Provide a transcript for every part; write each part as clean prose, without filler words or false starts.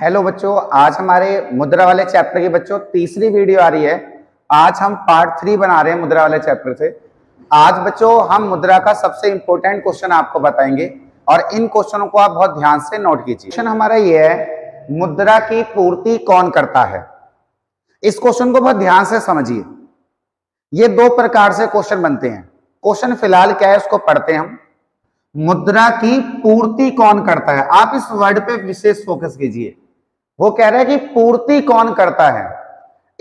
Hello बच्चों, आज हमारे मुद्रा वाले चैप्टर की बच्चों तीसरी वीडियो आ रही है। आज हम पार्ट 3 बना रहे हैं मुद्रा वाले चैप्टर से। आज बच्चों हम मुद्रा का सबसे इंपॉर्टेंट क्वेश्चन आपको बताएंगे और इन क्वेश्चनों को आप बहुत ध्यान से नोट कीजिए। क्वेश्चन हमारा ये है, मुद्रा की पूर्ति कौन करता है। इस क्वेश्चन को बहुत ध्यान से समझिए। ये दो प्रकार से क्वेश्चन बनते हैं। क्वेश्चन फिलहाल क्या है उसको पढ़ते हैं हम। मुद्रा की पूर्ति कौन करता है, आप इस वर्ड पे विशेष फोकस कीजिए। वो कह रहा है कि पूर्ति कौन करता है।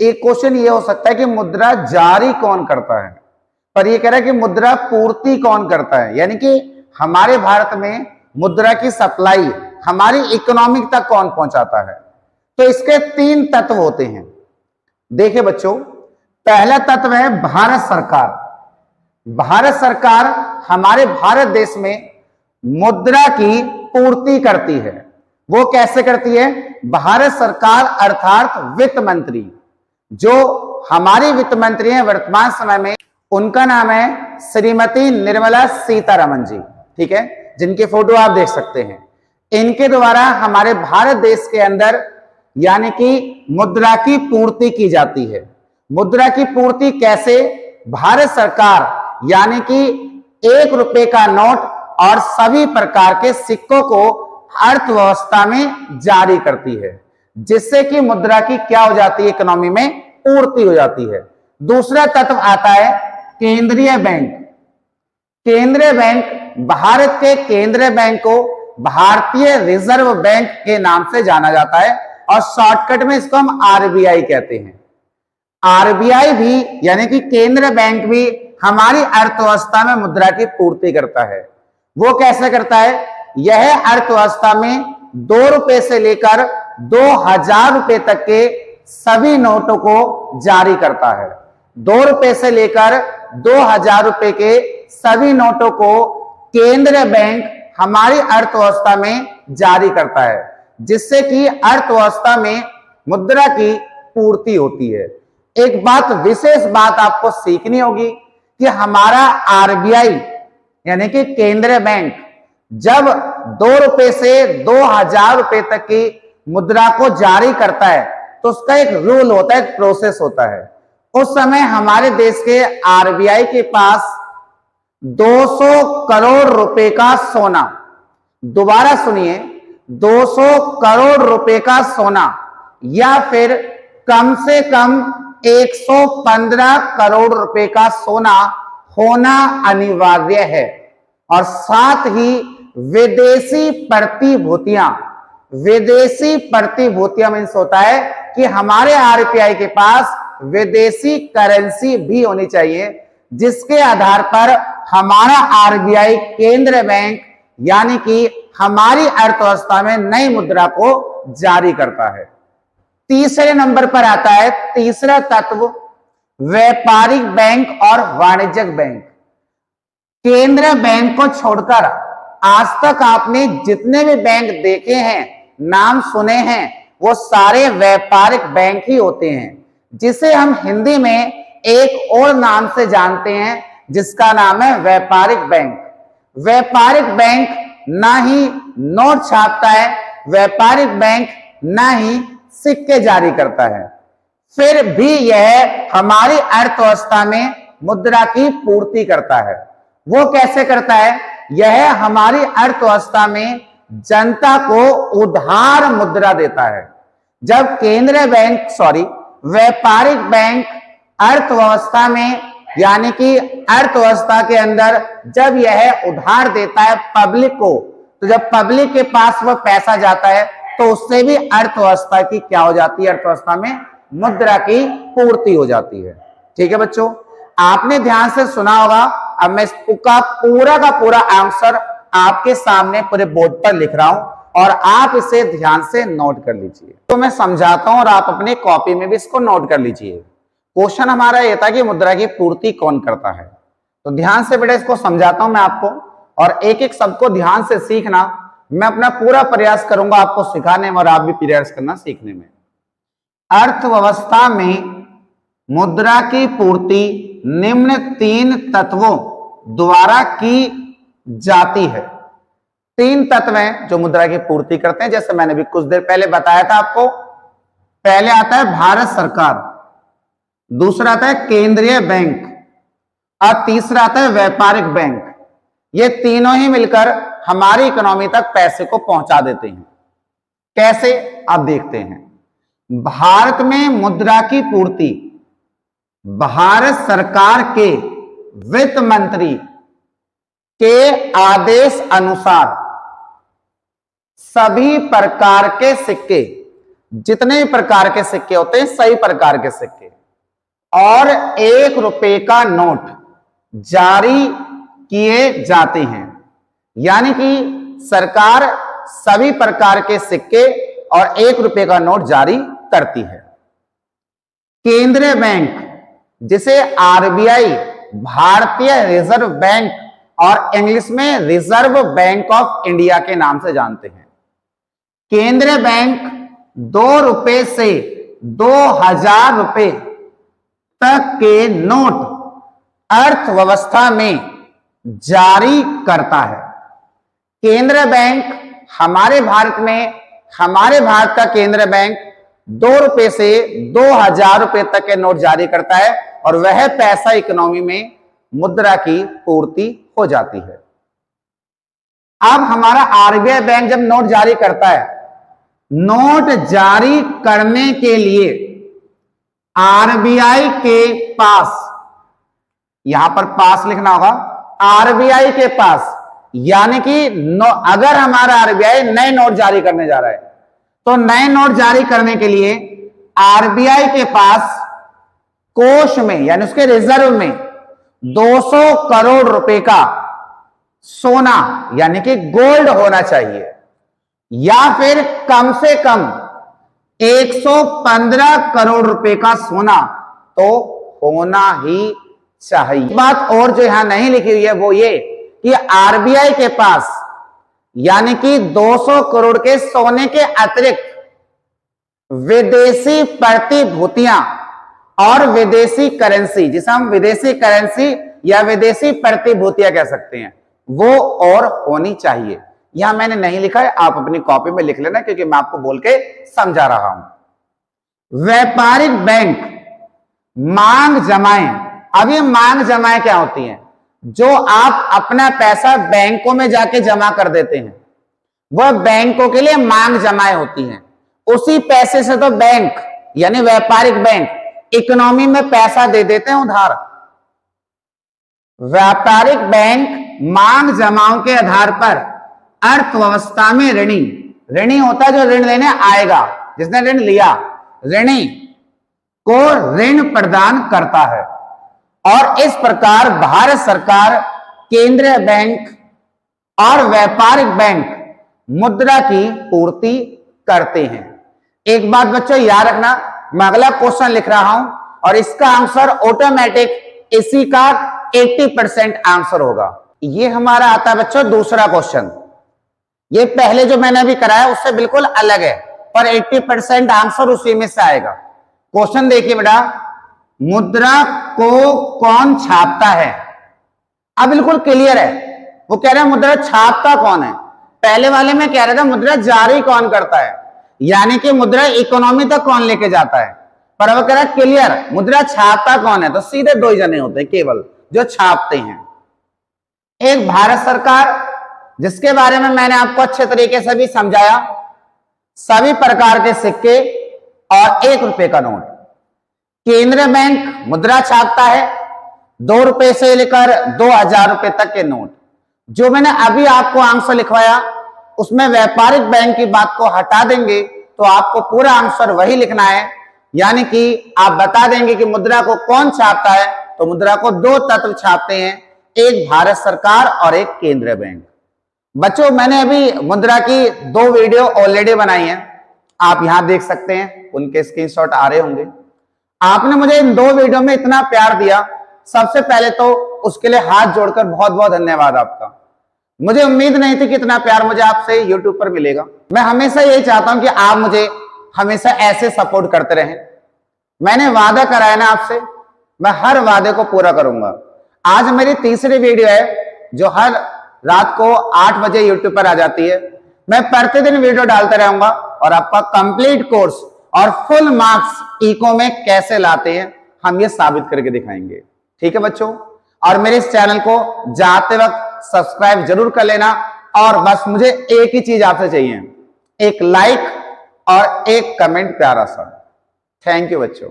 एक क्वेश्चन ये हो सकता है कि मुद्रा जारी कौन करता है, पर ये कह रहा है कि मुद्रा पूर्ति कौन करता है, यानी कि हमारे भारत में मुद्रा की सप्लाई हमारी इकोनॉमिक तक कौन पहुंचाता है। तो इसके 3 तत्व होते हैं। देखिए बच्चों, पहला तत्व है भारत सरकार। भारत सरकार हमारे भारत देश में मुद्रा की पूर्ति करती है। वो कैसे करती है? भारत सरकार अर्थात वित्त मंत्री, जो हमारी वित्त मंत्री हैं वर्तमान समय में, उनका नाम है श्रीमती निर्मला सीतारमण जी, ठीक है, जिनके फोटो आप देख सकते हैं। इनके द्वारा हमारे भारत देश के अंदर यानी कि मुद्रा की पूर्ति की जाती है। मुद्रा की पूर्ति कैसे? भारत सरकार यानी कि 1 रुपए का नोट और सभी प्रकार के सिक्कों को अर्थव्यवस्था में जारी करती है, जिससे कि मुद्रा की क्या हो जाती है, इकोनॉमी में पूर्ति हो जाती है। दूसरा तत्व आता है केंद्रीय बैंक। केंद्रीय बैंक, भारत के केंद्रीय बैंक को भारतीय रिजर्व बैंक के नाम से जाना जाता है और शॉर्टकट में इसको हम आरबीआई कहते हैं। आरबीआई भी यानी कि केंद्रीय बैंक भी हमारी अर्थव्यवस्था में मुद्रा की पूर्ति करता है। वो कैसे करता है? यह अर्थव्यवस्था में 2 रुपए से लेकर 2000 रुपए तक के सभी नोटों को जारी करता है। 2 रुपए से लेकर 2000 रुपए के सभी नोटों को केंद्रीय बैंक हमारी अर्थव्यवस्था में जारी करता है, जिससे कि अर्थव्यवस्था में मुद्रा की पूर्ति होती है। एक बात, विशेष बात आपको सीखनी होगी कि हमारा आरबीआई यानी कि केंद्रीय बैंक जब 2 रुपए से 2000 रुपए तक की मुद्रा को जारी करता है तो उसका एक रूल होता है, एक प्रोसेस होता है। उस समय हमारे देश के आरबीआई के पास 200 करोड़ रुपए का सोना, दोबारा सुनिए, 200 करोड़ रुपए का सोना या फिर कम से कम 115 करोड़ रुपए का सोना होना अनिवार्य है। और साथ ही विदेशी प्रतिभूतियां मीन्स होता है कि हमारे आरबीआई के पास विदेशी करेंसी भी होनी चाहिए, जिसके आधार पर हमारा आरबीआई केंद्रीय बैंक यानी कि हमारी अर्थव्यवस्था में नई मुद्रा को जारी करता है। तीसरे नंबर पर आता है तीसरा तत्व, व्यापारिक बैंक और वाणिज्यिक बैंक। केंद्रीय बैंक को छोड़कर आज तक आपने जितने भी बैंक देखे हैं, नाम सुने हैं, वो सारे व्यापारिक बैंक ही होते हैं, जिसे हम हिंदी में एक और नाम से जानते हैं, जिसका नाम है व्यापारिक बैंक। व्यापारिक बैंक ना ही नोट छापता है, व्यापारिक बैंक ना ही सिक्के जारी करता है, फिर भी यह हमारी अर्थव्यवस्था में मुद्रा की पूर्ति करता है। वो कैसे करता है? यह हमारी अर्थव्यवस्था में जनता को उधार मुद्रा देता है। जब केंद्रीय बैंक व्यापारिक बैंक अर्थव्यवस्था में यानी कि अर्थव्यवस्था के अंदर जब यह उधार देता है पब्लिक को, तो जब पब्लिक के पास वह पैसा जाता है तो उससे भी अर्थव्यवस्था की क्या हो जाती है, अर्थव्यवस्था में मुद्रा की पूर्ति हो जाती है। ठीक है बच्चों, आपने ध्यान से सुना होगा। अब मैं इसका पूरा का पूरा आंसर आपके सामने पूरे बोर्ड पर लिख रहा हूं और आप इसे ध्यान से नोट कर लीजिए। तो मैं समझाता हूं और आप अपने कॉपी में भी इसको नोट कर लीजिए। क्वेश्चन हमारा यह था कि मुद्रा की पूर्ति कौन करता है। तो ध्यान से बेटा इसको समझाता हूं मैं आपको, और एक एक शब्द को ध्यान से सीखना। मैं अपना पूरा प्रयास करूंगा आपको सिखाने में और आप भी प्रयास करना सीखने में। अर्थव्यवस्था में मुद्रा की पूर्ति निम्न 3 तत्वों द्वारा की जाती है। तीन तत्व हैं जो मुद्रा की पूर्ति करते हैं, जैसे मैंने भी कुछ देर पहले बताया था आपको। पहले आता है भारत सरकार, दूसरा आता है केंद्रीय बैंक और तीसरा आता है व्यापारिक बैंक। ये तीनों ही मिलकर हमारी इकोनॉमी तक पैसे को पहुंचा देते हैं। कैसे, आप देखते हैं। भारत में मुद्रा की पूर्ति भारत सरकार के वित्त मंत्री के आदेश अनुसार सभी प्रकार के सिक्के, जितने भी प्रकार के सिक्के होते हैं, सही प्रकार के सिक्के और 1 रुपए का नोट जारी किए जाते हैं। यानी कि सरकार सभी प्रकार के सिक्के और 1 रुपए का नोट जारी करती है। केंद्रीय बैंक, जिसे आरबीआई, भारतीय रिजर्व बैंक और इंग्लिश में रिजर्व बैंक ऑफ इंडिया के नाम से जानते हैं। केंद्रीय बैंक 2 रुपए से 2000 रुपए तक के नोट अर्थव्यवस्था में जारी करता है। केंद्रीय बैंक हमारे भारत का केंद्रीय बैंक 2 रुपए से 2000 रुपए तक के नोट जारी करता है और वह पैसा इकोनॉमी में मुद्रा की पूर्ति हो जाती है। अब हमारा आरबीआई बैंक जब नोट जारी करता है, नोट जारी करने के लिए आरबीआई के पास, यहां पर पास लिखना होगा, आरबीआई के पास, यानी कि अगर हमारा आरबीआई नए नोट जारी करने जा रहा है तो नए नोट जारी करने के लिए आरबीआई के पास कोष में, यानी उसके रिजर्व में 200 करोड़ रुपए का सोना यानी कि गोल्ड होना चाहिए, या फिर कम से कम 115 करोड़ रुपए का सोना तो होना ही चाहिए। बात और जो यहां नहीं लिखी हुई है वो ये कि आरबीआई के पास यानी कि 200 करोड़ के सोने के अतिरिक्त विदेशी प्रतिभूतियां और विदेशी करेंसी, जिसे हम विदेशी करेंसी या विदेशी प्रतिभूतियां कह सकते हैं, वो और होनी चाहिए। यहां मैंने नहीं लिखा है, आप अपनी कॉपी में लिख लेना क्योंकि मैं आपको बोल के समझा रहा हूं। व्यापारिक बैंक मांग जमाएं। अब ये मांग जमाएं क्या होती हैं? जो आप अपना पैसा बैंकों में जाके जमा कर देते हैं, वह बैंकों के लिए मांग जमाएं होती हैं। उसी पैसे से तो बैंक यानी व्यापारिक बैंक इकोनॉमी में पैसा दे देते हैं उधार। व्यापारिक बैंक मांग जमाओं के आधार पर अर्थव्यवस्था में ऋणी होता है जो ऋण लेने आएगा, जिसने ऋण लिया, ऋणी को ऋण प्रदान करता है। और इस प्रकार भारत सरकार, केंद्रीय बैंक और व्यापारिक बैंक मुद्रा की पूर्ति करते हैं। एक बात बच्चों याद रखना, मैं अगला क्वेश्चन लिख रहा हूं और इसका आंसर ऑटोमेटिक इसी का 80% आंसर होगा। ये हमारा आता है बच्चों दूसरा क्वेश्चन। ये पहले जो मैंने अभी कराया उससे बिल्कुल अलग है, पर 80% आंसर उसी में से आएगा। क्वेश्चन देखिए बेटा, मुद्रा को कौन छापता है? अब बिल्कुल क्लियर है, वो कह रहे हैं मुद्रा छापता कौन है। पहले वाले में कह रहा था मुद्रा जारी कौन करता है, यानी कि मुद्रा इकोनॉमी तक कौन लेके जाता है, पर वो कह रहा है क्लियर मुद्रा छापता कौन है। तो सीधे 2 ही जने होते हैं केवल जो छापते हैं। एक भारत सरकार, जिसके बारे में मैंने आपको अच्छे तरीके से भी समझाया, सभी प्रकार के सिक्के और 1 रुपए का नोट। केंद्रीय बैंक मुद्रा छापता है, 2 रुपए से लेकर 2000 रुपए तक के नोट। जो मैंने अभी आपको आंसर लिखवाया उसमें व्यापारिक बैंक की बात को हटा देंगे तो आपको पूरा आंसर वही लिखना है, यानी कि आप बता देंगे कि मुद्रा को कौन छापता है। तो मुद्रा को 2 तत्व छापते हैं, एक भारत सरकार और एक केंद्रीय बैंक। बच्चों मैंने अभी मुद्रा की 2 वीडियो ऑलरेडी बनाई हैं, आप यहां देख सकते हैं, उनके स्क्रीनशॉट आ रहे होंगे। आपने मुझे इन 2 वीडियो में इतना प्यार दिया, सबसे पहले तो उसके लिए हाथ जोड़कर बहुत बहुत धन्यवाद आपका। मुझे उम्मीद नहीं थी कि इतना प्यार मुझे आपसे YouTube पर मिलेगा। मैं हमेशा यही चाहता हूं कि आप मुझे हमेशा ऐसे सपोर्ट करते रहें। मैंने वादा कराया ना आपसे, मैं हर वादे को पूरा करूंगा। आज मेरी तीसरी वीडियो है जो हर रात को 8 बजे यूट्यूब पर आ जाती है। मैं प्रतिदिन वीडियो डालते रहूंगा और आपका कंप्लीट कोर्स और फुल मार्क्स इको में कैसे लाते हैं हम ये साबित करके दिखाएंगे। ठीक है बच्चों, और मेरे इस चैनल को जाते वक्त सब्सक्राइब जरूर कर लेना। और बस मुझे एक ही चीज आपसे चाहिए, एक लाइक और एक कमेंट प्यारा सा। थैंक यू बच्चों।